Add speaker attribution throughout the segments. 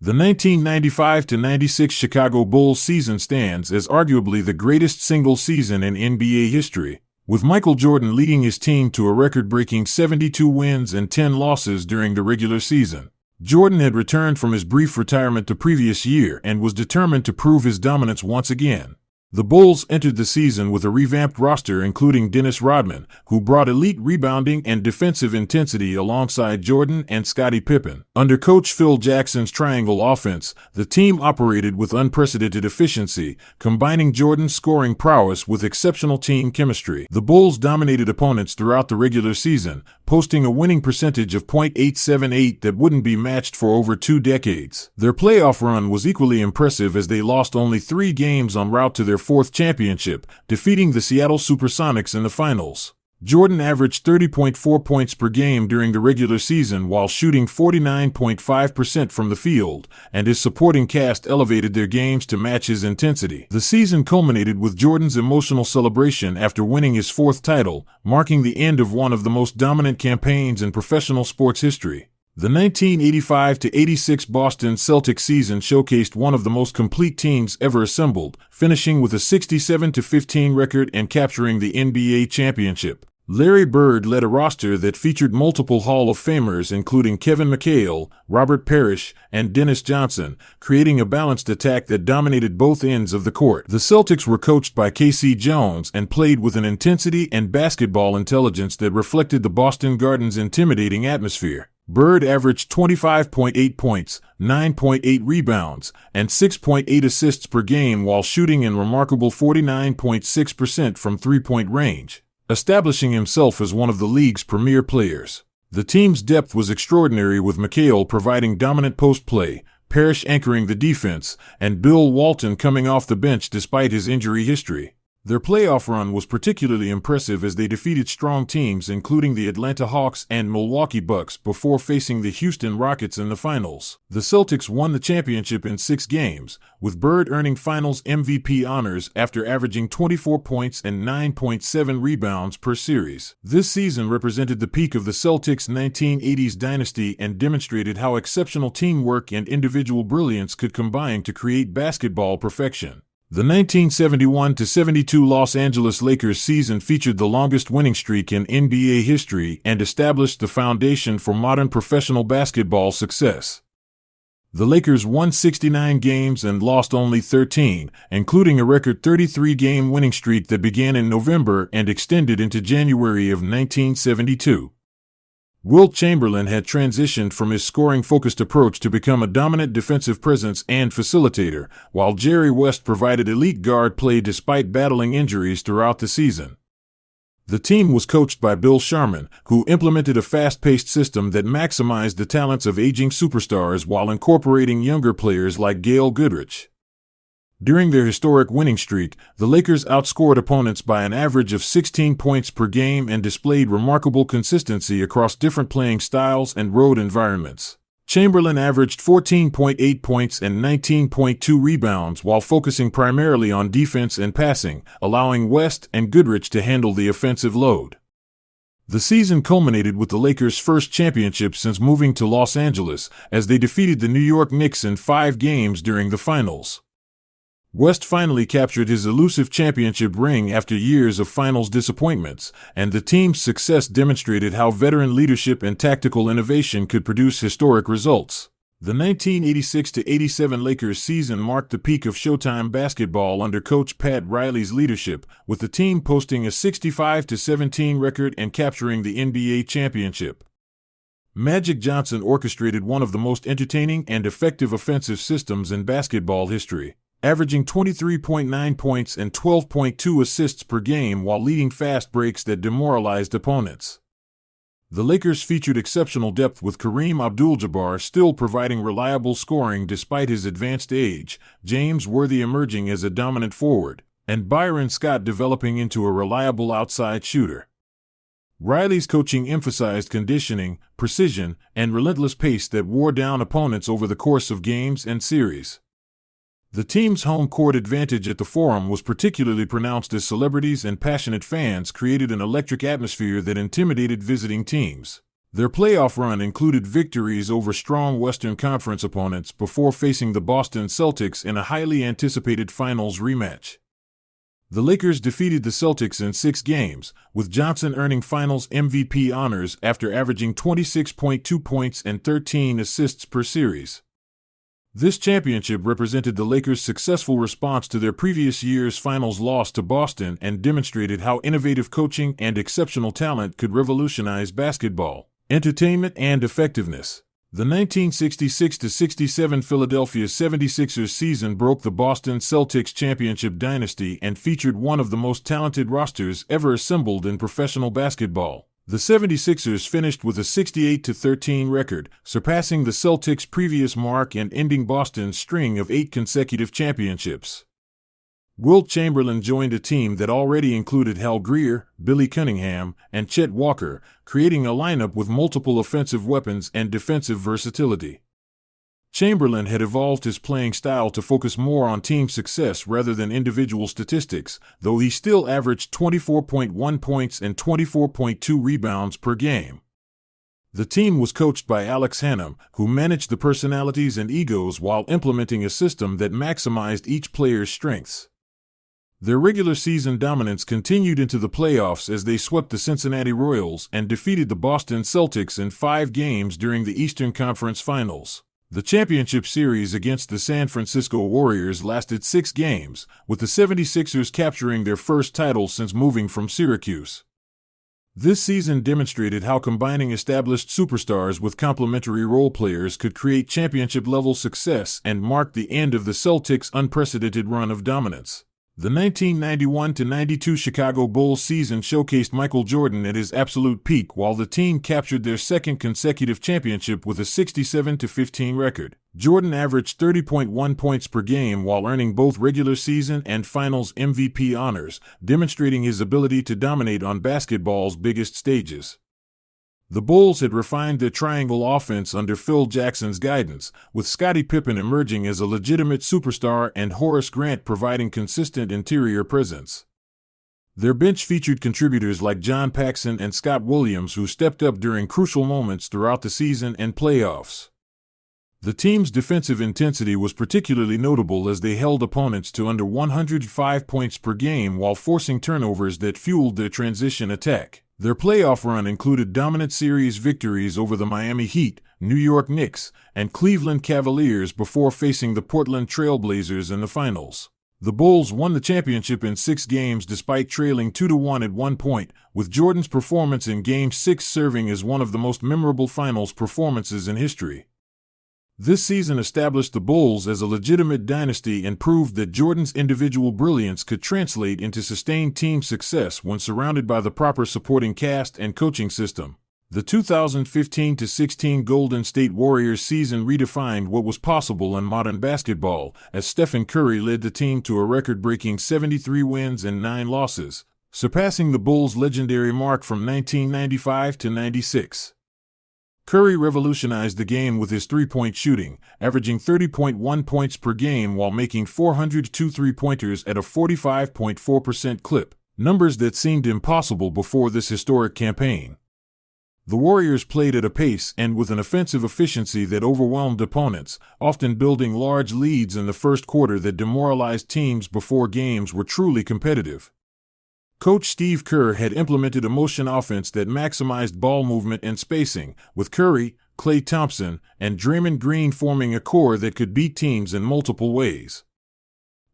Speaker 1: The 1995-96 Chicago Bulls season stands as arguably the greatest single season in NBA history, with Michael Jordan leading his team to a record-breaking 72 wins and 10 losses during the regular season. Jordan had returned from his brief retirement the previous year and was determined to prove his dominance once again. The Bulls entered the season with a revamped roster including Dennis Rodman, who brought elite rebounding and defensive intensity alongside Jordan and Scottie Pippen. Under coach Phil Jackson's triangle offense, the team operated with unprecedented efficiency, combining Jordan's scoring prowess with exceptional team chemistry. The Bulls dominated opponents throughout the regular season, posting a winning percentage of .878 that wouldn't be matched for over 2 decades. Their playoff run was equally impressive as they lost only 3 games en route to their 4th championship, defeating the Seattle Supersonics in the finals. Jordan averaged 30.4 points per game during the regular season while shooting 49.5% from the field, and his supporting cast elevated their games to match his intensity. The season culminated with Jordan's emotional celebration after winning his 4th title, marking the end of one of the most dominant campaigns in professional sports history. The 1985-86 Boston Celtics season showcased one of the most complete teams ever assembled, finishing with a 67-15 record and capturing the NBA championship. Larry Bird led a roster that featured multiple Hall of Famers including Kevin McHale, Robert Parrish, and Dennis Johnson, creating a balanced attack that dominated both ends of the court. The Celtics were coached by K.C. Jones and played with an intensity and basketball intelligence that reflected the Boston Garden's intimidating atmosphere. Bird averaged 25.8 points, 9.8 rebounds, and 6.8 assists per game while shooting in remarkable 49.6% from three-point range, establishing himself as one of the league's premier players. The team's depth was extraordinary, with McHale providing dominant post play, Parrish anchoring the defense, and Bill Walton coming off the bench despite his injury history. Their playoff run was particularly impressive as they defeated strong teams including the Atlanta Hawks and Milwaukee Bucks before facing the Houston Rockets in the finals. The Celtics won the championship in 6 games, with Bird earning Finals MVP honors after averaging 24 points and 9.7 rebounds per series. This season represented the peak of the Celtics' 1980s dynasty and demonstrated how exceptional teamwork and individual brilliance could combine to create basketball perfection. The 1971-72 Los Angeles Lakers season featured the longest winning streak in NBA history and established the foundation for modern professional basketball success. The Lakers won 69 games and lost only 13, including a record 33-game winning streak that began in November and extended into January of 1972. Wilt Chamberlain had transitioned from his scoring-focused approach to become a dominant defensive presence and facilitator, while Jerry West provided elite guard play despite battling injuries throughout the season. The team was coached by Bill Sharman, who implemented a fast-paced system that maximized the talents of aging superstars while incorporating younger players like Gail Goodrich. During their historic winning streak, the Lakers outscored opponents by an average of 16 points per game and displayed remarkable consistency across different playing styles and road environments. Chamberlain averaged 14.8 points and 19.2 rebounds while focusing primarily on defense and passing, allowing West and Goodrich to handle the offensive load. The season culminated with the Lakers' first championship since moving to Los Angeles, as they defeated the New York Knicks in 5 games during the finals. West finally captured his elusive championship ring after years of finals disappointments, and the team's success demonstrated how veteran leadership and tactical innovation could produce historic results. The 1986-87 Lakers season marked the peak of Showtime basketball under coach Pat Riley's leadership, with the team posting a 65-17 record and capturing the NBA championship. Magic Johnson orchestrated one of the most entertaining and effective offensive systems in basketball history, averaging 23.9 points and 12.2 assists per game while leading fast breaks that demoralized opponents. The Lakers featured exceptional depth, with Kareem Abdul-Jabbar still providing reliable scoring despite his advanced age, James Worthy emerging as a dominant forward, and Byron Scott developing into a reliable outside shooter. Riley's coaching emphasized conditioning, precision, and relentless pace that wore down opponents over the course of games and series. The team's home court advantage at the Forum was particularly pronounced as celebrities and passionate fans created an electric atmosphere that intimidated visiting teams. Their playoff run included victories over strong Western Conference opponents before facing the Boston Celtics in a highly anticipated finals rematch. The Lakers defeated the Celtics in 6 games, with Johnson earning Finals MVP honors after averaging 26.2 points and 13 assists per series. This championship represented the Lakers' successful response to their previous year's finals loss to Boston and demonstrated how innovative coaching and exceptional talent could revolutionize basketball, entertainment, and effectiveness. The 1966-67 Philadelphia 76ers season broke the Boston Celtics championship dynasty and featured one of the most talented rosters ever assembled in professional basketball. The 76ers finished with a 68-13 record, surpassing the Celtics' previous mark and ending Boston's string of 8 consecutive championships. Wilt Chamberlain joined a team that already included Hal Greer, Billy Cunningham, and Chet Walker, creating a lineup with multiple offensive weapons and defensive versatility. Chamberlain had evolved his playing style to focus more on team success rather than individual statistics, though he still averaged 24.1 points and 24.2 rebounds per game. The team was coached by Alex Hannum, who managed the personalities and egos while implementing a system that maximized each player's strengths. Their regular season dominance continued into the playoffs as they swept the Cincinnati Royals and defeated the Boston Celtics in 5 games during the Eastern Conference Finals. The championship series against the San Francisco Warriors lasted 6 games, with the 76ers capturing their first title since moving from Syracuse. This season demonstrated how combining established superstars with complementary role players could create championship-level success and mark the end of the Celtics' unprecedented run of dominance. The 1991-92 Chicago Bulls season showcased Michael Jordan at his absolute peak while the team captured their second consecutive championship with a 67-15 record. Jordan averaged 30.1 points per game while earning both regular season and finals MVP honors, demonstrating his ability to dominate on basketball's biggest stages. The Bulls had refined their triangle offense under Phil Jackson's guidance, with Scottie Pippen emerging as a legitimate superstar and Horace Grant providing consistent interior presence. Their bench featured contributors like John Paxson and Scott Williams who stepped up during crucial moments throughout the season and playoffs. The team's defensive intensity was particularly notable as they held opponents to under 105 points per game while forcing turnovers that fueled their transition attack. Their playoff run included dominant series victories over the Miami Heat, New York Knicks, and Cleveland Cavaliers before facing the Portland Trail Blazers in the finals. The Bulls won the championship in 6 games despite trailing 2-1 at one point, with Jordan's performance in Game 6 serving as one of the most memorable finals performances in history. This season established the Bulls as a legitimate dynasty and proved that Jordan's individual brilliance could translate into sustained team success when surrounded by the proper supporting cast and coaching system. The 2015-16 Golden State Warriors season redefined what was possible in modern basketball, as Stephen Curry led the team to a record-breaking 73 wins and 9 losses, surpassing the Bulls' legendary mark from 1995-96. Curry revolutionized the game with his three-point shooting, averaging 30.1 points per game while making 402 three-pointers at a 45.4% clip, numbers that seemed impossible before this historic campaign. The Warriors played at a pace and with an offensive efficiency that overwhelmed opponents, often building large leads in the first quarter that demoralized teams before games were truly competitive. Coach Steve Kerr had implemented a motion offense that maximized ball movement and spacing, with Curry, Klay Thompson, and Draymond Green forming a core that could beat teams in multiple ways.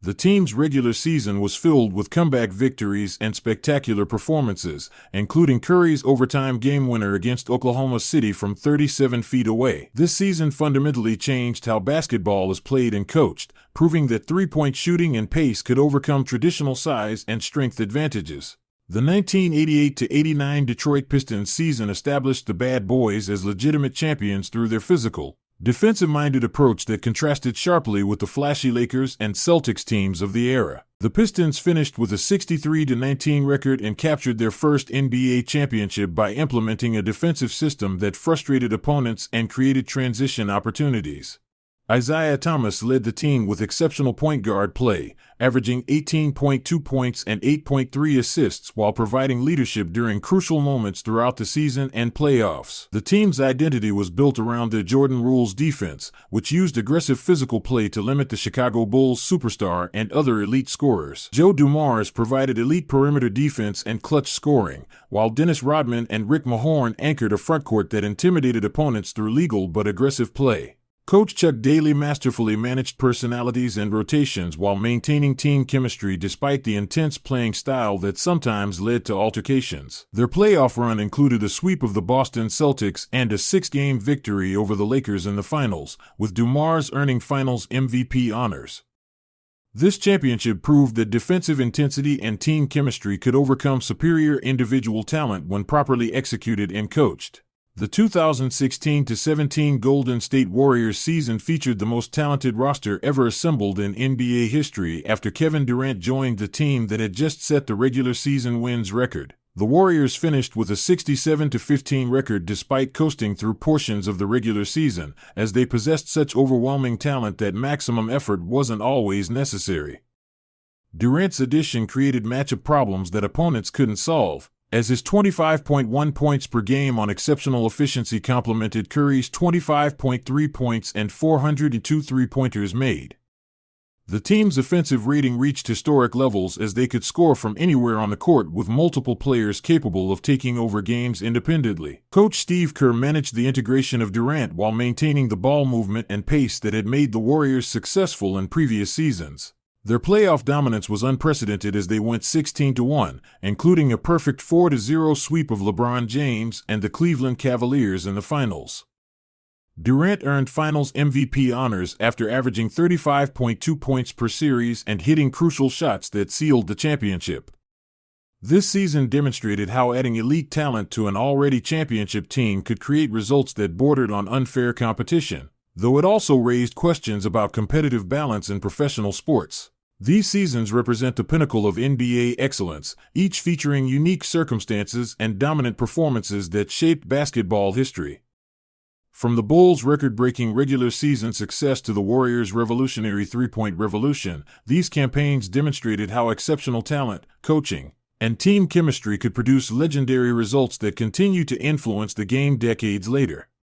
Speaker 1: The team's regular season was filled with comeback victories and spectacular performances, including Curry's overtime game winner against Oklahoma City from 37 feet away. This season fundamentally changed how basketball is played and coached, proving that three-point shooting and pace could overcome traditional size and strength advantages. The 1988-89 Detroit Pistons season established the Bad Boys as legitimate champions through their physical, defensive-minded approach that contrasted sharply with the flashy Lakers and Celtics teams of the era. The Pistons finished with a 63-19 record and captured their first NBA championship by implementing a defensive system that frustrated opponents and created transition opportunities. Isaiah Thomas led the team with exceptional point guard play, averaging 18.2 points and 8.3 assists while providing leadership during crucial moments throughout the season and playoffs. The team's identity was built around the Jordan Rules defense, which used aggressive physical play to limit the Chicago Bulls' superstar and other elite scorers. Joe Dumars provided elite perimeter defense and clutch scoring, while Dennis Rodman and Rick Mahorn anchored a frontcourt that intimidated opponents through legal but aggressive play. Coach Chuck Daly masterfully managed personalities and rotations while maintaining team chemistry despite the intense playing style that sometimes led to altercations. Their playoff run included a sweep of the Boston Celtics and a 6-game victory over the Lakers in the finals, with Dumars earning Finals MVP honors. This championship proved that defensive intensity and team chemistry could overcome superior individual talent when properly executed and coached. The 2016-17 Golden State Warriors season featured the most talented roster ever assembled in NBA history after Kevin Durant joined the team that had just set the regular season wins record. The Warriors finished with a 67-15 record despite coasting through portions of the regular season, as they possessed such overwhelming talent that maximum effort wasn't always necessary. Durant's addition created matchup problems that opponents couldn't solve, as his 25.1 points per game on exceptional efficiency complemented Curry's 25.3 points and 402 three-pointers made. The team's offensive rating reached historic levels as they could score from anywhere on the court with multiple players capable of taking over games independently. Coach Steve Kerr managed the integration of Durant while maintaining the ball movement and pace that had made the Warriors successful in previous seasons. Their playoff dominance was unprecedented as they went 16-1, including a perfect 4-0 sweep of LeBron James and the Cleveland Cavaliers in the finals. Durant earned Finals MVP honors after averaging 35.2 points per series and hitting crucial shots that sealed the championship. This season demonstrated how adding elite talent to an already championship team could create results that bordered on unfair competition, though it also raised questions about competitive balance in professional sports. These seasons represent the pinnacle of NBA excellence, each featuring unique circumstances and dominant performances that shaped basketball history. From the Bulls' record-breaking regular season success to the Warriors' revolutionary three-point revolution, these campaigns demonstrated how exceptional talent, coaching, and team chemistry could produce legendary results that continue to influence the game decades later.